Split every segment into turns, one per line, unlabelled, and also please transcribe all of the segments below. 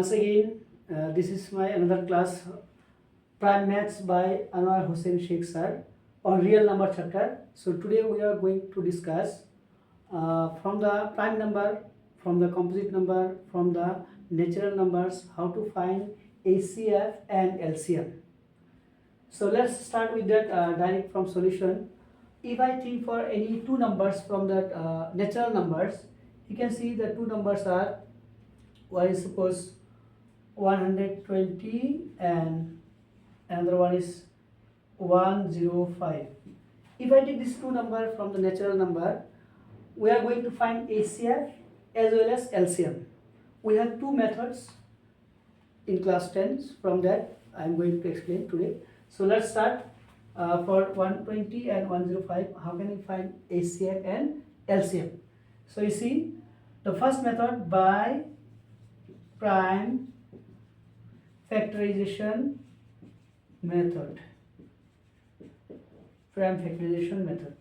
Once again, this is my another class, Prime Maths by Anwar Hussain Sheikh sir on real number chapter. So today we are going to discuss from the prime number, from the composite number, from the natural numbers, how to find HCF and LCM. So let's start with that direct from solution. If I think for any two numbers from that natural numbers, you can see the two numbers are, one is suppose 120 and another one is 105. If I take these two numbers from the natural number, we are going to find HCF as well as LCM. We have two methods in class 10. From that I am going to explain today. So let's start for 120 and 105. How can we find HCF and LCM? So you see, the first method by prime factorization method. Prime factorization method.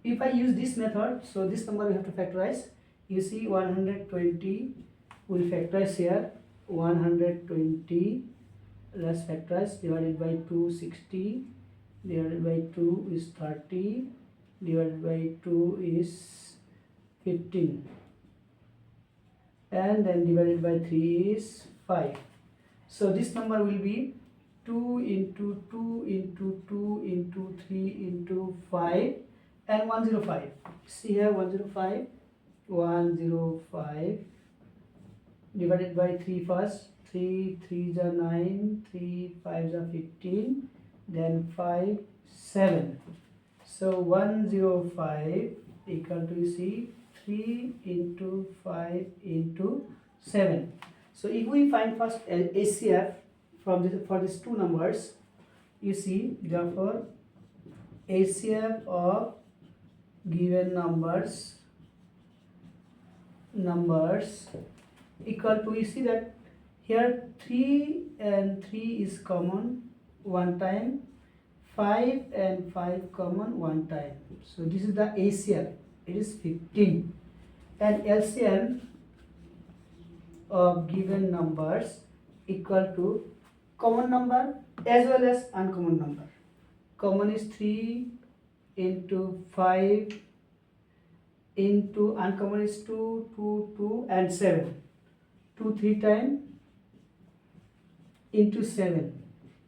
If I use this method, so this number we have to factorize. You see 120 will factorize here. 120, let's factorize, divided by 260, divided by 2 is 30, divided by 2 is 15, and then divided by 3 is 5. So this number will be 2 into 2 into 2 into 3 into 5 and 105. See here 105, 105 divided by 3 first. 3 3s are 9, 3 5s are 15, then 5 7. So 105 equal to, you see, 3 into 5 into 7. So if we find first HCF from this, for these two numbers, you see, therefore HCF of given numbers equal to, you see that here 3 and 3 is common one time, 5 and 5 common one time. So this is the HCF, it is 15. And LCM of given numbers equal to common number as well as uncommon number. Common is 3 into 5 into uncommon is 2, 2, 2 and 7. 2 3 times into 7.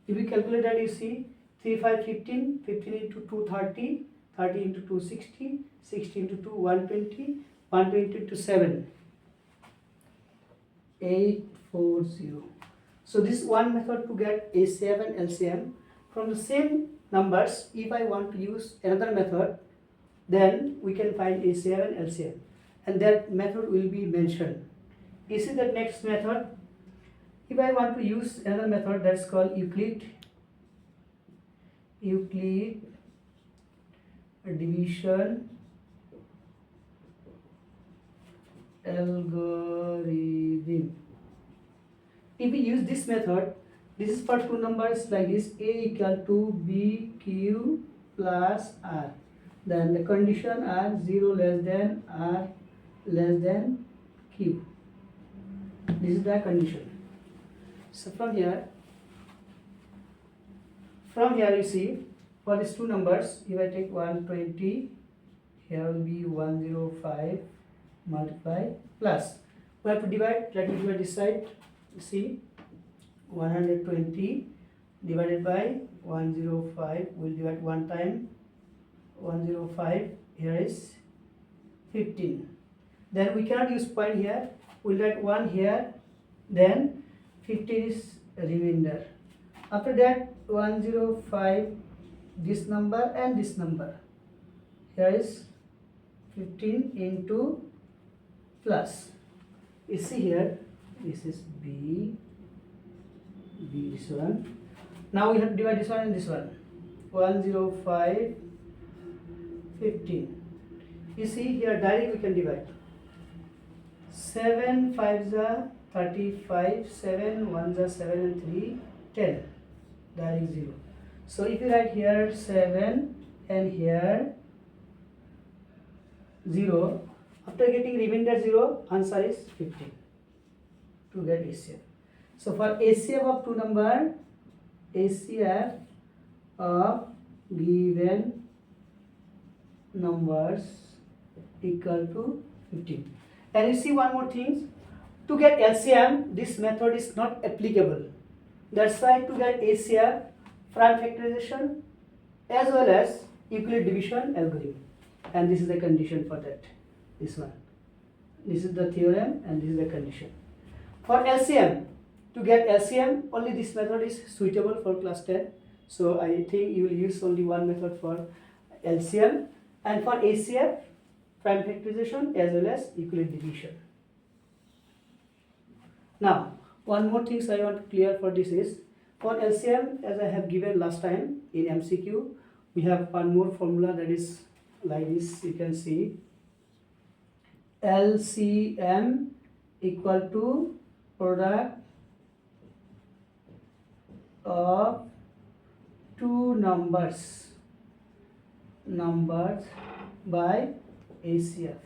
If we calculate that, you see 3 5 15, 15 into 2 30, 30 into 2 60, 60 into 2 120, 120 into 7 840. So this is one method to get HCF and LCM from the same numbers. If I want to use another method, then we can find HCF and LCM, and that method will be mentioned. You see the next method. If I want to use another method, that's called Euclid division algorithm. If we use this method, this is for two numbers like this, A equal to BQ plus R. Then the condition are 0 less than R less than Q. This is the condition. So from here you see, for these two numbers, if I take 120, here will be 105 multiply plus. We have to divide. Let me divide this side. You see, 120 divided by 105. We'll divide one time. 105 here is 15. Then we cannot use point here. We'll write 1 here. Then 15 is remainder. After that 105, this number and this number. Here is 15 into plus. You see here, this is B, this one. Now we have to divide this one and this one. 105, 15. You see here, directly we can divide. 7 5s are 35, 7 1s are 7 and 3, 10. Direct 0. So if you write here 7 and here 0, after getting remainder 0, answer is 15. to get HCF. So for HCF of two number, HCF of given numbers equal to 15. And you see one more thing, to get LCM this method is not applicable. That's why to get HCF, prime factorization as well as Euclid division algorithm, and this is the condition for that. This one, this is the theorem and this is the condition. For LCM, to get LCM only this method is suitable for class 10. So I think you will use only one method for LCM, and for HCF, prime factorization as well as Euclid division. Now one more thing I want to clear for this is, for LCM, as I have given last time in MCQ, we have one more formula that is like this. You can see LCM equal to product of two numbers by HCF.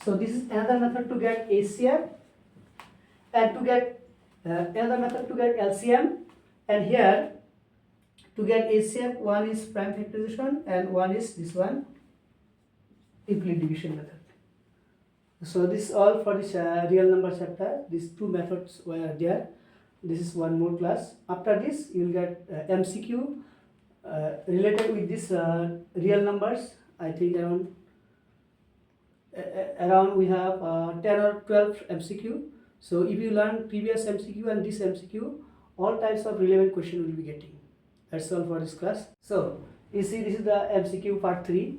So this is another method to get HCF, and to get another method to get LCM. And here to get HCF, one is prime factorization and one is this one, Euclid division method. So this is all for this real number chapter. These two methods were there. This is one more class. After this you will get MCQ related with this real numbers. I think around we have 10 or 12 MCQ. So if you learn previous MCQ and this MCQ, all types of relevant question will be getting. That's all for this class. So you see, this is the MCQ part 3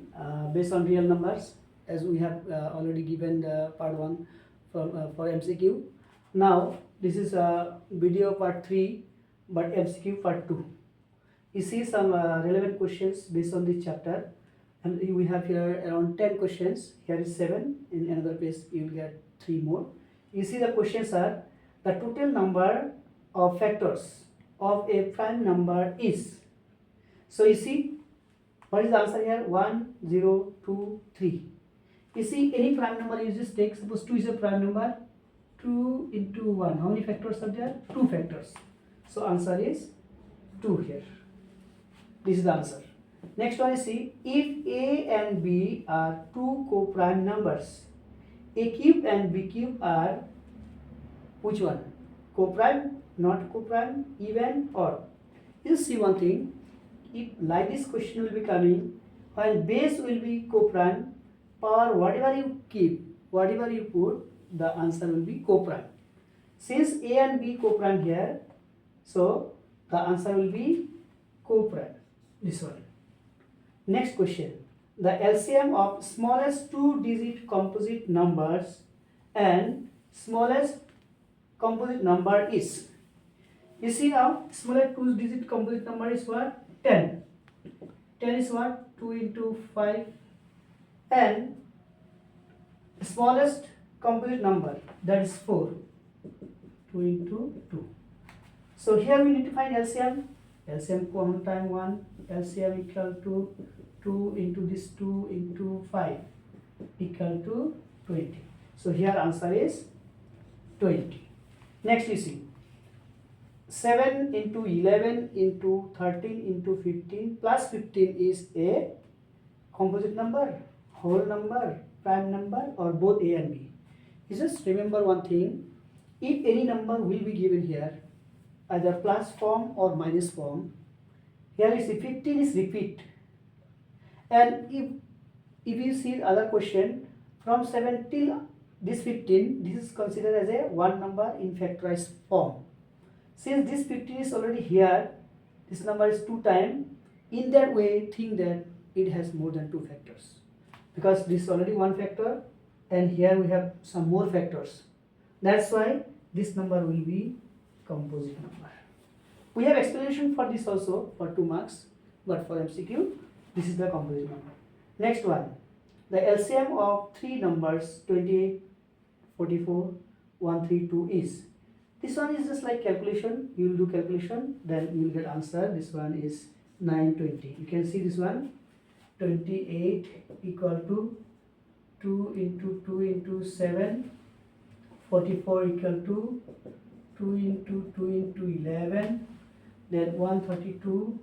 based on real numbers, as we have already given the part 1 for MCQ. Now this is video part 3 but MCQ part 2. You see some relevant questions based on this chapter, and we have here around 10 questions. Here is 7. In another page you will get 3 more. You see the questions are, the total number of factors of a prime number is. So you see, what is the answer here? 1, 0, 2, 3. You see, any prime number you just take, suppose 2 is a prime number, 2 into 1. How many factors are there? 2 factors. So answer is 2 here. This is the answer. Next one is, see, if A and B are 2 co-prime numbers, A cube and B cube are which one? Co-prime, not co-prime, even, or? You see one thing, if like this question will be coming, when base will be co-prime, power whatever you keep, whatever you put, the answer will be co-prime. Since A and B co-prime here, so the answer will be co-prime. This one. Next question. The LCM of smallest 2-digit composite numbers and smallest composite number is. You see now, smallest 2-digit composite number is what? 10. 10 is what? 2 into 5. And smallest composite number, that is 4. 2 into 2. So here we need to find LCM. LCM common time 1. LCM equal to 2 into this 2 into 5 equal to 20. So here answer is 20. Next you see, 7 into 11 into 13 into 15 plus 15 is a composite number, whole number, prime number, or both A and B. You just remember one thing, if any number will be given here, either plus form or minus form, here you see 15 is repeat. And if you see the other question, from 7 till this 15, this is considered as a one number in factorized form. Since this 15 is already here, this number is 2 times. In that way, think that it has more than 2 factors. Because this is already 1 factor, and here we have some more factors. That's why this number will be composite number. We have explanation for this also for 2 marks, but for MCQ, this is the composite number. Next one, the LCM of 3 numbers 28, 44, 132 is. This one is just like calculation. You will do calculation, then you will get answer. This one is 920. You can see this one, 28 equal to 2 into 2 into 7, 44 equal to 2 into 2 into 11. Then 132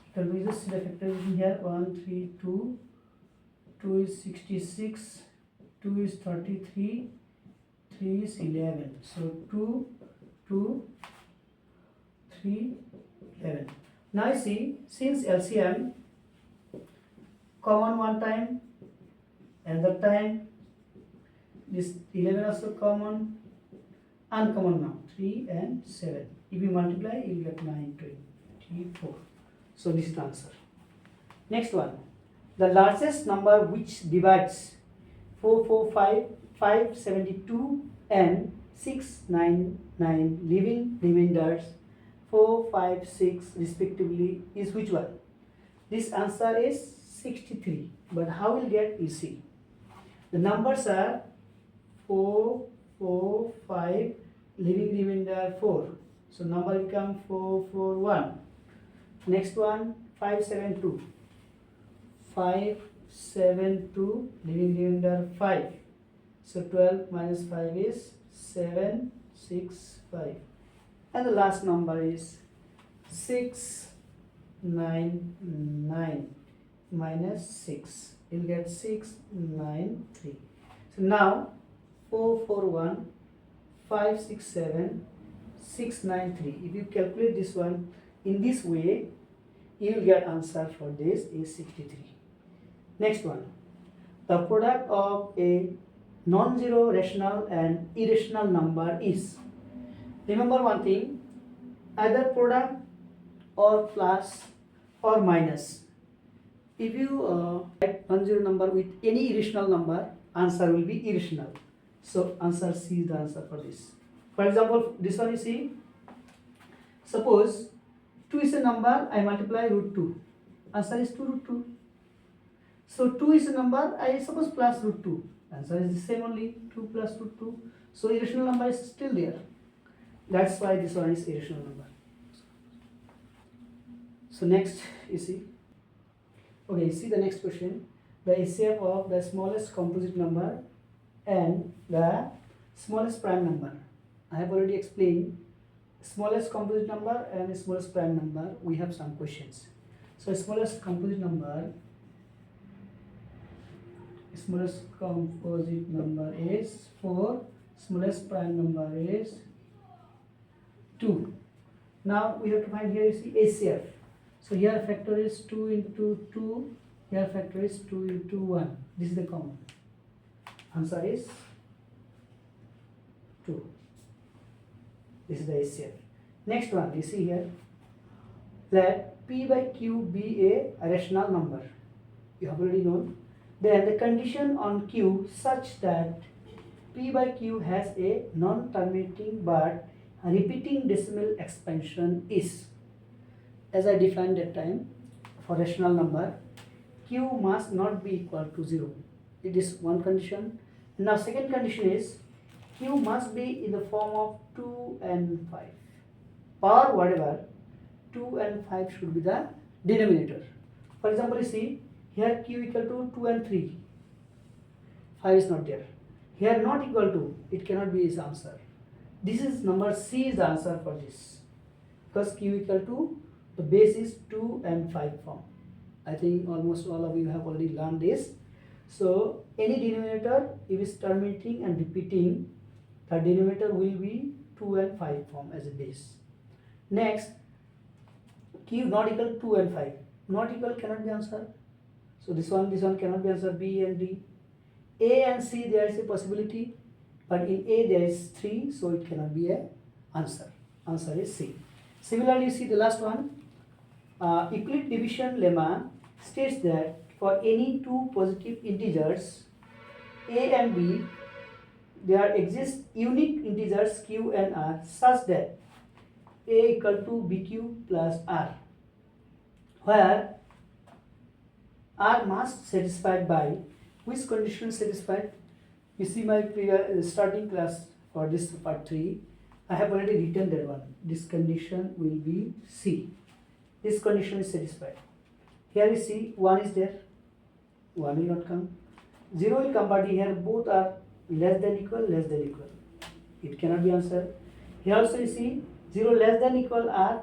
equal to, just the factorization here, 132, 2 is 66, 2 is 33, 3 is 11. So 2, 2, 3, 11. Now you see, since LCM common one time, another time, this 11 also common, uncommon now, 3 and 7. If you multiply, you will get 9, 24. So this is the answer. Next one. The largest number which divides 445, 572 and 699, leaving remainders 4, 5, 6 respectively is which one? This answer is 63. But how we'll get, you see. The numbers are 4, 4, 5, leaving remainder 4. So number become 4, 4, 1. Next one, 5, 7, 2. 5, 7, 2, leaving remainder 5. So 12 minus 5 is 7, 6, 5. And the last number is 6, 9, 9 minus 6. You'll get 6, 9, 3. So now 4, 4, 1, 5, 6, 7, 6, 9, 3. If you calculate this one in this way, you will get answer for this is 63. Next one. The product of a non-zero rational and irrational number is. Remember one thing, either product or plus or minus. If you write non-zero number with any irrational number, answer will be irrational. So answer C is the answer for this. For example, this one you see, suppose 2 is a number, I multiply root 2. Answer is 2 root 2. So 2 is a number, I suppose plus root 2. Answer is the same only, 2 plus root 2. So irrational number is still there. That's why this one is irrational number. So next you see. Okay, see the next question. The HCF of the smallest composite number and the smallest prime number. I have already explained smallest composite number and smallest prime number. We have some questions. So smallest composite number is 4, smallest prime number is 2. Now we have to find, here you see HCF. So here factor is 2 into 2, here factor is 2 into 1. This is the common. Answer is 2. This is the HCF. Next one, you see here, let P by Q be a rational number. You have already known. Then the condition on Q such that P by Q has a non-terminating but repeating decimal expansion is. As I defined that time, for rational number, Q must not be equal to 0. It is one condition. Now second condition is Q must be in the form of 2 and 5. Or whatever, 2 and 5 should be the denominator. For example, you see, here Q equal to 2 and 3. 5 is not there. Here not equal to, it cannot be his answer. This is number C is the answer for this. Because Q equal to, the base is 2 and 5 form. I think almost all of you have already learned this. So any denominator, if it is terminating and repeating, the denominator will be 2 and 5 form as a base. Next, Q not equal to 2 and 5. Not equal cannot be answered. So this one cannot be answered. B and D. A and C there is a possibility, but in A there is 3, so it cannot be a answer. Answer is C. Similarly, see the last one. Euclid division lemma states that for any two positive integers A and B, there exist unique integers Q and R such that A equal to BQ plus R, where R must satisfied by which condition satisfied? You see my previous starting class for this part 3. I have already written that one. This condition will be C. This condition is satisfied. Here you see 1 is there. 1 will not come. 0 will come, but here both are less than equal, less than equal. It cannot be answered. Here also you see 0 less than equal R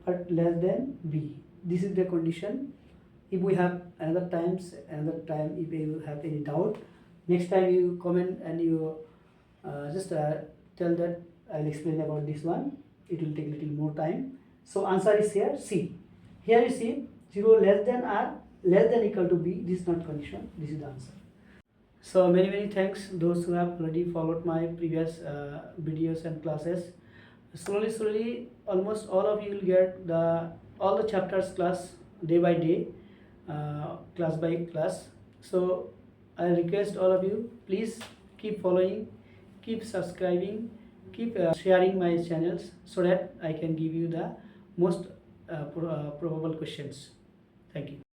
but less than B. This is the condition. If we have another time, if you have any doubt, next time you comment and you just tell that I'll explain about this one. It will take a little more time. So answer is here C. Here you see 0 less than R less than equal to B. This is not condition. This is the answer. So many thanks those who have already followed my previous videos and classes. Slowly almost all of you will get all the chapters class day by day, class by class. So I request all of you, please keep following, keep subscribing, keep sharing my channels so that I can give you the most probable questions. Thank you.